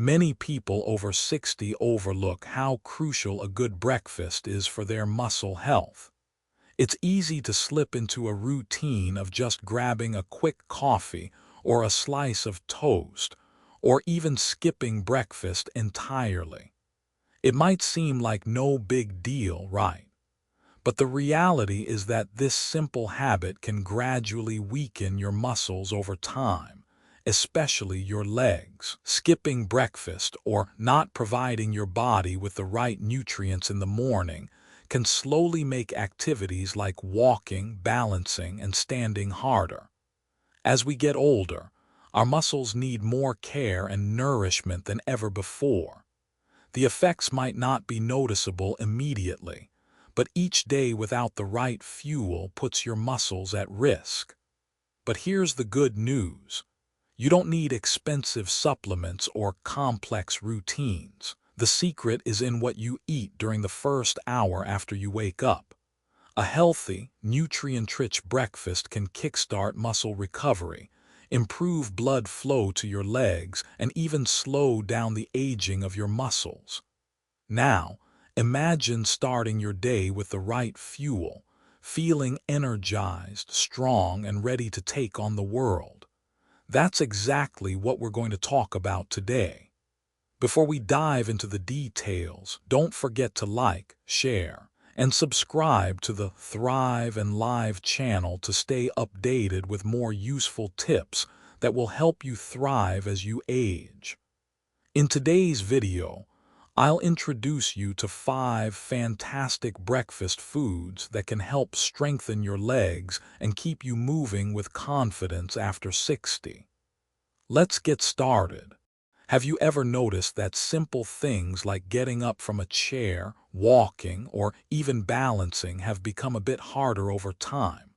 Many people over 60 overlook how crucial a good breakfast is for their muscle health. It's easy to slip into a routine of just grabbing a quick coffee or a slice of toast, or even skipping breakfast entirely. It might seem like no big deal, right? But the reality is that this simple habit can gradually weaken your muscles over time, especially your legs. Skipping breakfast or not providing your body with the right nutrients in the morning can slowly make activities like walking, balancing, and standing harder. As we get older, our muscles need more care and nourishment than ever before. The effects might not be noticeable immediately, but each day without the right fuel puts your muscles at risk. But here's the good news. You don't need expensive supplements or complex routines. The secret is in what you eat during the first hour after you wake up. A healthy, nutrient-rich breakfast can kickstart muscle recovery, improve blood flow to your legs, and even slow down the aging of your muscles. Now, imagine starting your day with the right fuel, feeling energized, strong, and ready to take on the world. That's exactly what we're going to talk about today. Before we dive into the details, don't forget to like, share, and subscribe to the Thrive and Live channel to stay updated with more useful tips that will help you thrive as you age. In today's video, I'll introduce you to 5 fantastic breakfast foods that can help strengthen your legs and keep you moving with confidence after 60. Let's get started. Have you ever noticed that simple things like getting up from a chair, walking, or even balancing have become a bit harder over time?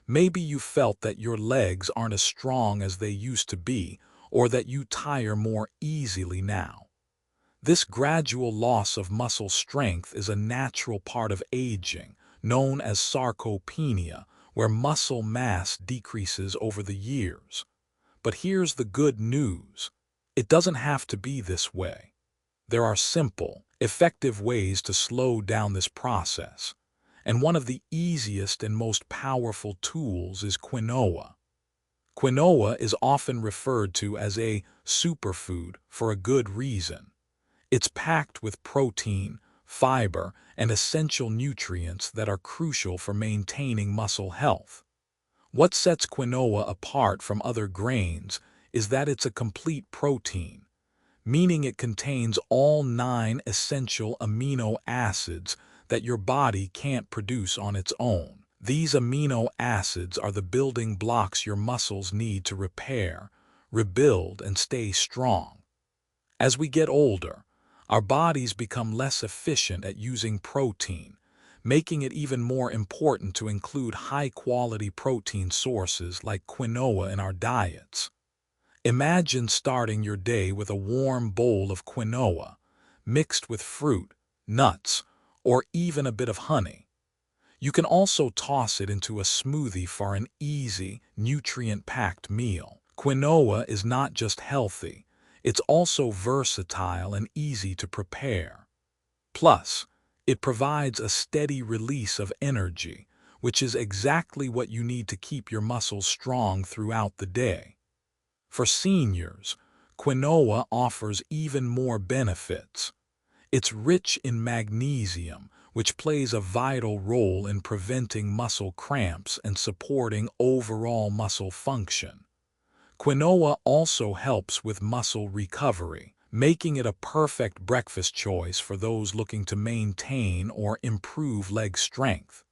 Maybe you felt that your legs aren't as strong as they used to be, or that you tire more easily now. This gradual loss of muscle strength is a natural part of aging, known as sarcopenia, where muscle mass decreases over the years. But here's the good news. It doesn't have to be this way. There are simple, effective ways to slow down this process, and one of the easiest and most powerful tools is quinoa. Quinoa is often referred to as a superfood for a good reason. It's packed with protein, fiber, and essential nutrients that are crucial for maintaining muscle health. What sets quinoa apart from other grains is that it's a complete protein, meaning it contains all 9 essential amino acids that your body can't produce on its own. These amino acids are the building blocks your muscles need to repair, rebuild, and stay strong. As we get older, our bodies become less efficient at using protein, making it even more important to include high-quality protein sources like quinoa in our diets. Imagine starting your day with a warm bowl of quinoa, mixed with fruit, nuts, or even a bit of honey. You can also toss it into a smoothie for an easy, nutrient-packed meal. Quinoa is not just healthy, it's also versatile and easy to prepare. Plus, it provides a steady release of energy, which is exactly what you need to keep your muscles strong throughout the day. For seniors, quinoa offers even more benefits. It's rich in magnesium, which plays a vital role in preventing muscle cramps and supporting overall muscle function. Quinoa also helps with muscle recovery, making it a perfect breakfast choice for those looking to maintain or improve leg strength.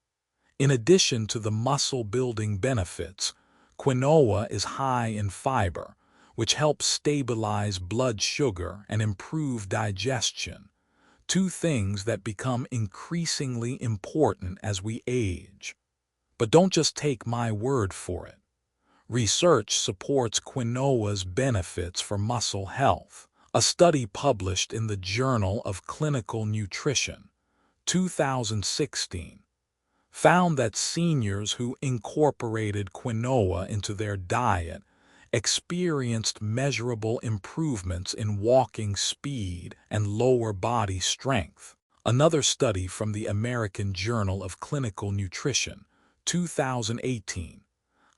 In addition to the muscle-building benefits, quinoa is high in fiber, which helps stabilize blood sugar and improve digestion, 2 things that become increasingly important as we age. But don't just take my word for it. Research supports quinoa's benefits for muscle health. A study published in the Journal of Clinical Nutrition, 2016, found that seniors who incorporated quinoa into their diet experienced measurable improvements in walking speed and lower body strength. Another study from the American Journal of Clinical Nutrition, 2018,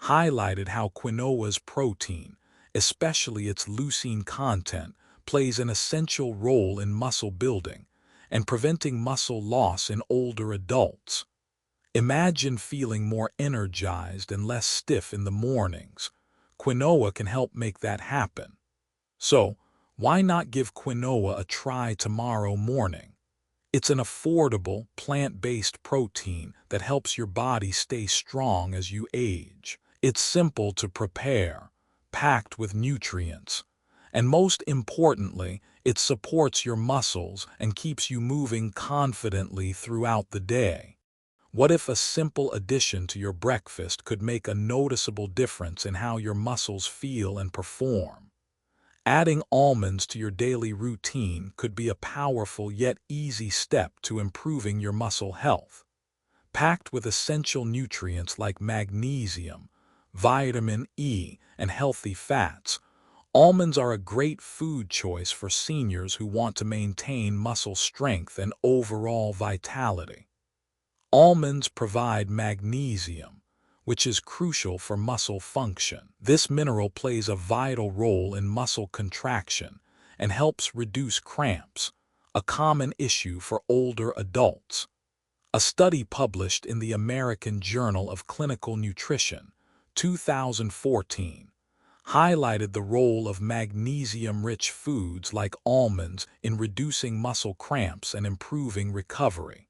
highlighted how quinoa's protein, especially its leucine content, plays an essential role in muscle building and preventing muscle loss in older adults. Imagine feeling more energized and less stiff in the mornings. Quinoa can help make that happen. So, why not give quinoa a try tomorrow morning? It's an affordable, plant-based protein that helps your body stay strong as you age. It's simple to prepare, packed with nutrients, and most importantly, it supports your muscles and keeps you moving confidently throughout the day. What if a simple addition to your breakfast could make a noticeable difference in how your muscles feel and perform? Adding almonds to your daily routine could be a powerful yet easy step to improving your muscle health. Packed with essential nutrients like magnesium, vitamin E, and healthy fats, almonds are a great food choice for seniors who want to maintain muscle strength and overall vitality. Almonds provide magnesium, which is crucial for muscle function. This mineral plays a vital role in muscle contraction and helps reduce cramps, a common issue for older adults. A study published in the American Journal of Clinical Nutrition, 2014, highlighted the role of magnesium-rich foods like almonds in reducing muscle cramps and improving recovery.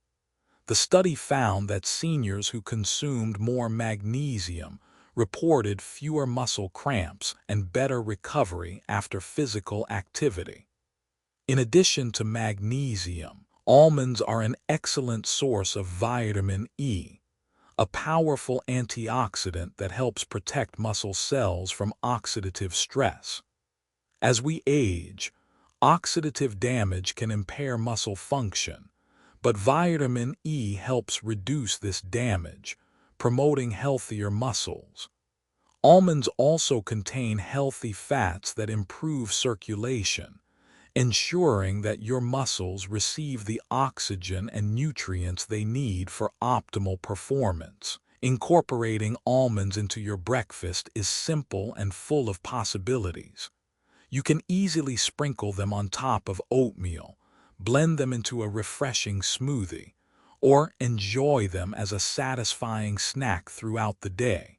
The study found that seniors who consumed more magnesium reported fewer muscle cramps and better recovery after physical activity. In addition to magnesium, almonds are an excellent source of vitamin E, a powerful antioxidant that helps protect muscle cells from oxidative stress. As we age, oxidative damage can impair muscle function, but vitamin E helps reduce this damage, promoting healthier muscles. Almonds also contain healthy fats that improve circulation, ensuring that your muscles receive the oxygen and nutrients they need for optimal performance. Incorporating almonds into your breakfast is simple and full of possibilities. You can easily sprinkle them on top of oatmeal, blend them into a refreshing smoothie, or enjoy them as a satisfying snack throughout the day.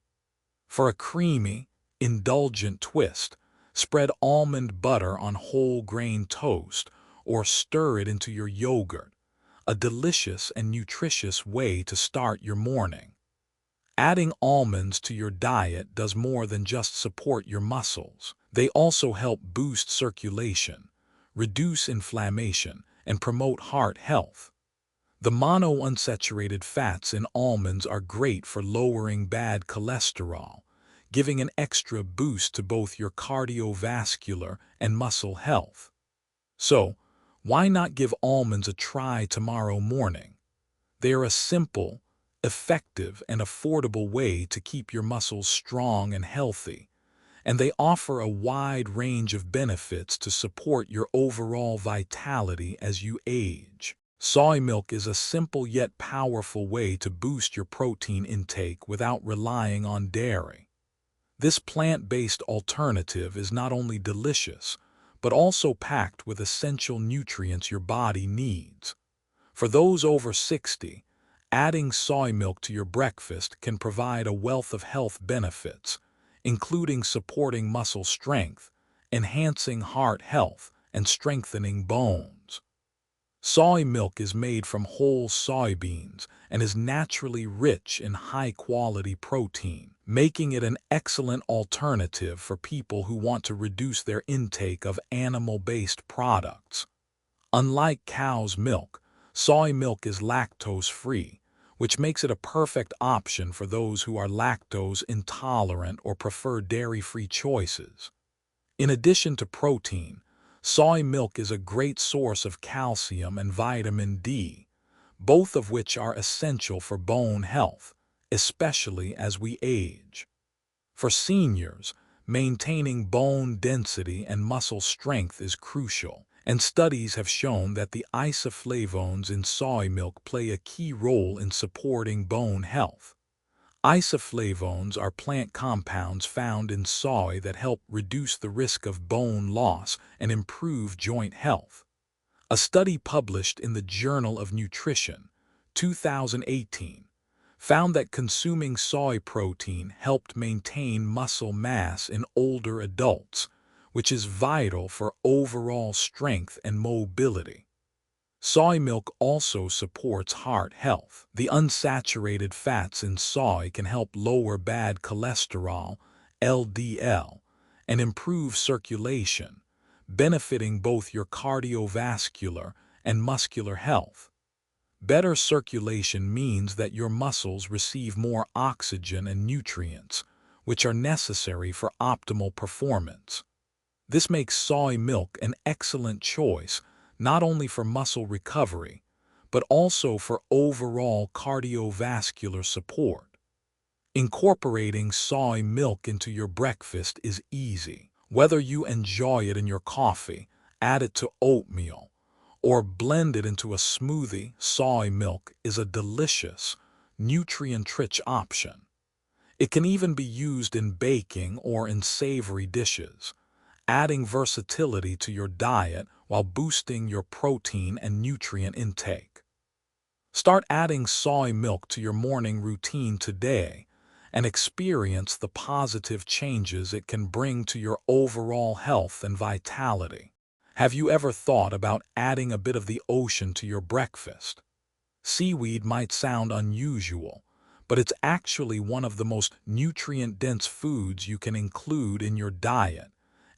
For a creamy, indulgent twist, spread almond butter on whole grain toast or stir it into your yogurt, a delicious and nutritious way to start your morning. Adding almonds to your diet does more than just support your muscles. They also help boost circulation, reduce inflammation, and promote heart health. The monounsaturated fats in almonds are great for lowering bad cholesterol, giving an extra boost to both your cardiovascular and muscle health. So, why not give almonds a try tomorrow morning? They are a simple, effective, and affordable way to keep your muscles strong and healthy, and they offer a wide range of benefits to support your overall vitality as you age. Soy milk is a simple yet powerful way to boost your protein intake without relying on dairy. This plant-based alternative is not only delicious, but also packed with essential nutrients your body needs. For those over 60, adding soy milk to your breakfast can provide a wealth of health benefits, including supporting muscle strength, enhancing heart health, and strengthening bones. Soy milk is made from whole soybeans and is naturally rich in high-quality protein, making it an excellent alternative for people who want to reduce their intake of animal-based products. Unlike cow's milk, soy milk is lactose-free, which makes it a perfect option for those who are lactose intolerant or prefer dairy-free choices. In addition to protein, soy milk is a great source of calcium and vitamin D, both of which are essential for bone health, especially as we age. For seniors, maintaining bone density and muscle strength is crucial, and studies have shown that the isoflavones in soy milk play a key role in supporting bone health. Isoflavones are plant compounds found in soy that help reduce the risk of bone loss and improve joint health. A study published in the Journal of Nutrition, 2018, found that consuming soy protein helped maintain muscle mass in older adults, which is vital for overall strength and mobility. Soy milk also supports heart health. The unsaturated fats in soy can help lower bad cholesterol, LDL, and improve circulation, benefiting both your cardiovascular and muscular health. Better circulation means that your muscles receive more oxygen and nutrients, which are necessary for optimal performance. This makes soy milk an excellent choice not only for muscle recovery, but also for overall cardiovascular support. Incorporating soy milk into your breakfast is easy. Whether you enjoy it in your coffee, add it to oatmeal, or blend it into a smoothie, soy milk is a delicious, nutrient-rich option. It can even be used in baking or in savory dishes, adding versatility to your diet while boosting your protein and nutrient intake. Start adding soy milk to your morning routine today and experience the positive changes it can bring to your overall health and vitality. Have you ever thought about adding a bit of the ocean to your breakfast? Seaweed might sound unusual, but it's actually one of the most nutrient-dense foods you can include in your diet,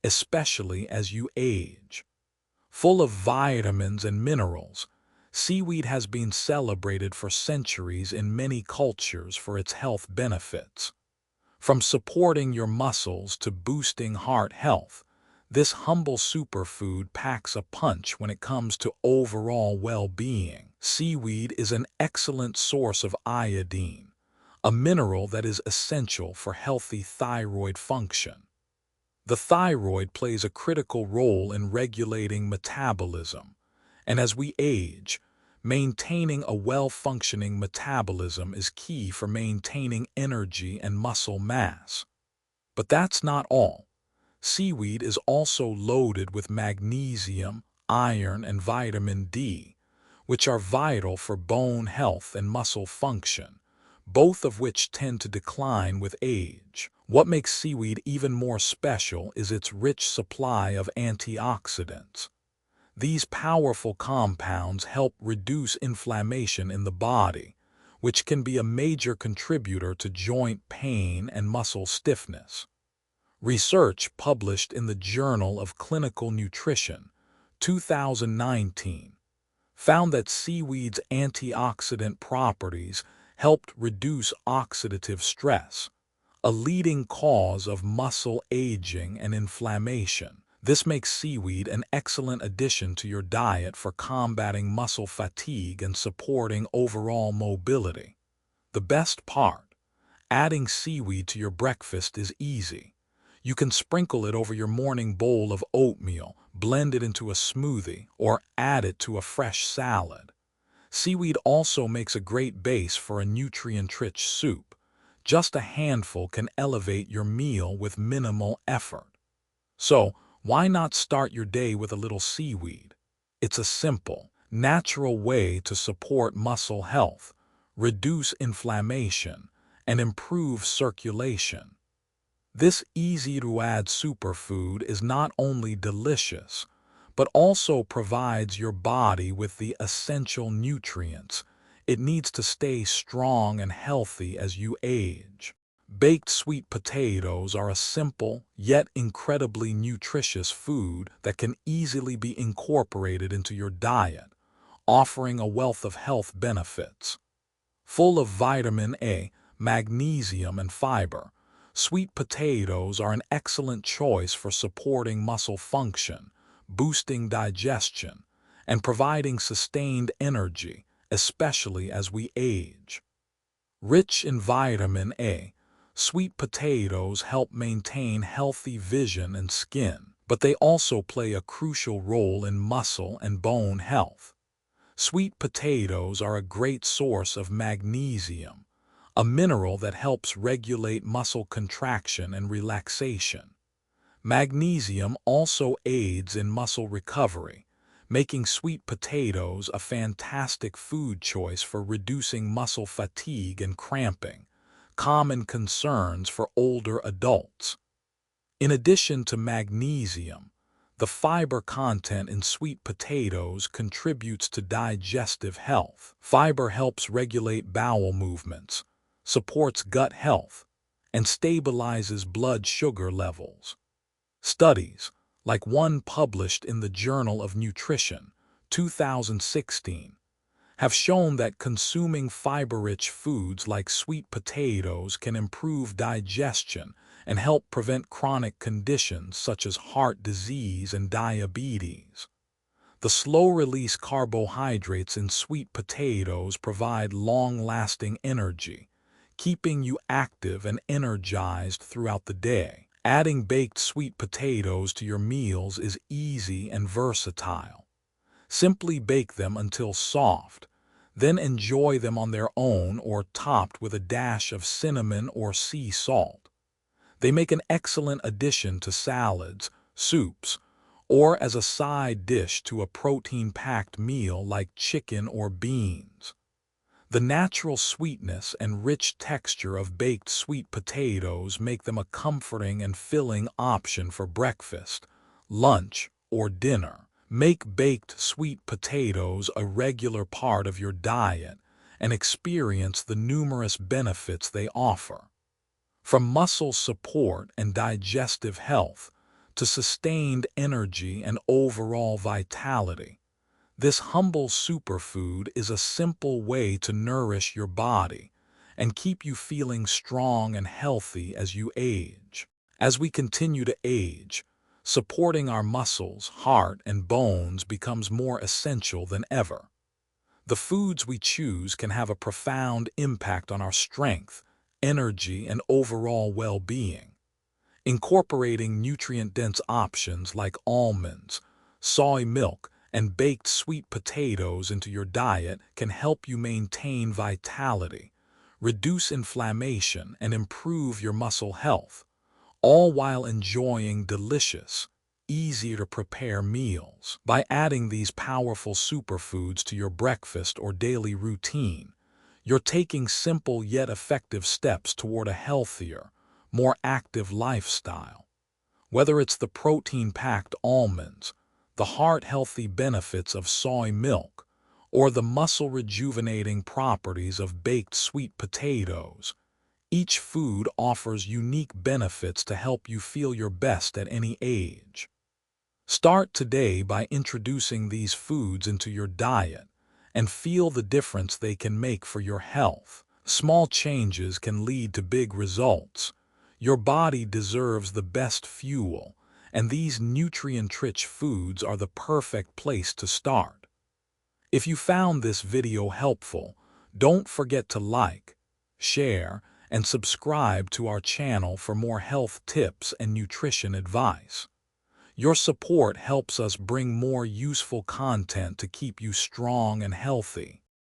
especially as you age. Full of vitamins and minerals, seaweed has been celebrated for centuries in many cultures for its health benefits. From supporting your muscles to boosting heart health, this humble superfood packs a punch when it comes to overall well-being. Seaweed is an excellent source of iodine, a mineral that is essential for healthy thyroid function. The thyroid plays a critical role in regulating metabolism, and as we age, maintaining a well-functioning metabolism is key for maintaining energy and muscle mass. But that's not all. Seaweed is also loaded with magnesium, iron, and vitamin D, which are vital for bone health and muscle function, both of which tend to decline with age. What makes seaweed even more special is its rich supply of antioxidants. These powerful compounds help reduce inflammation in the body, which can be a major contributor to joint pain and muscle stiffness. Research published in the Journal of Clinical Nutrition, 2019, found that seaweed's antioxidant properties helped reduce oxidative stress, a leading cause of muscle aging and inflammation. This makes seaweed an excellent addition to your diet for combating muscle fatigue and supporting overall mobility. The best part, adding seaweed to your breakfast is easy. You can sprinkle it over your morning bowl of oatmeal, blend it into a smoothie, or add it to a fresh salad. Seaweed also makes a great base for a nutrient-rich soup. Just a handful can elevate your meal with minimal effort. So, why not start your day with a little seaweed? It's a simple, natural way to support muscle health, reduce inflammation, and improve circulation. This easy-to-add superfood is not only delicious, but also provides your body with the essential nutrients it needs to stay strong and healthy as you age. Baked sweet potatoes are a simple, yet incredibly nutritious food that can easily be incorporated into your diet, offering a wealth of health benefits. Full of vitamin A, magnesium, and fiber, sweet potatoes are an excellent choice for supporting muscle function, boosting digestion, and providing sustained energy, especially as we age. Rich in vitamin A, Sweet potatoes help maintain healthy vision and skin, but they also play a crucial role in muscle and bone health. Sweet potatoes are a great source of magnesium, a mineral that helps regulate muscle contraction and relaxation. Magnesium also aids in muscle recovery, making sweet potatoes a fantastic food choice for reducing muscle fatigue and cramping, common concerns for older adults. In addition to magnesium, the fiber content in sweet potatoes contributes to digestive health. Fiber helps regulate bowel movements, supports gut health, and stabilizes blood sugar levels. Studies, like one published in the Journal of Nutrition, 2016, have shown that consuming fiber-rich foods like sweet potatoes can improve digestion and help prevent chronic conditions such as heart disease and diabetes. The slow-release carbohydrates in sweet potatoes provide long-lasting energy, keeping you active and energized throughout the day. Adding baked sweet potatoes to your meals is easy and versatile. Simply bake them until soft, then enjoy them on their own or topped with a dash of cinnamon or sea salt. They make an excellent addition to salads, soups, or as a side dish to a protein-packed meal like chicken or beans. The natural sweetness and rich texture of baked sweet potatoes make them a comforting and filling option for breakfast, lunch, or dinner. Make baked sweet potatoes a regular part of your diet and experience the numerous benefits they offer. From muscle support and digestive health to sustained energy and overall vitality, this humble superfood is a simple way to nourish your body and keep you feeling strong and healthy as you age. As we continue to age, supporting our muscles, heart, and bones becomes more essential than ever. The foods we choose can have a profound impact on our strength, energy, and overall well-being. Incorporating nutrient-dense options like almonds, soy milk, and baked sweet potatoes into your diet can help you maintain vitality, reduce inflammation, and improve your muscle health, all while enjoying delicious, easy-to-prepare meals. By adding these powerful superfoods to your breakfast or daily routine, you're taking simple yet effective steps toward a healthier, more active lifestyle. Whether it's the protein-packed almonds, the heart-healthy benefits of soy milk, or the muscle-rejuvenating properties of baked sweet potatoes, each food offers unique benefits to help you feel your best at any age. Start today by introducing these foods into your diet and feel the difference they can make for your health. Small changes can lead to big results. Your body deserves the best fuel, and these nutrient-rich foods are the perfect place to start. If you found this video helpful, don't forget to like, share, and subscribe to our channel for more health tips and nutrition advice. Your support helps us bring more useful content to keep you strong and healthy.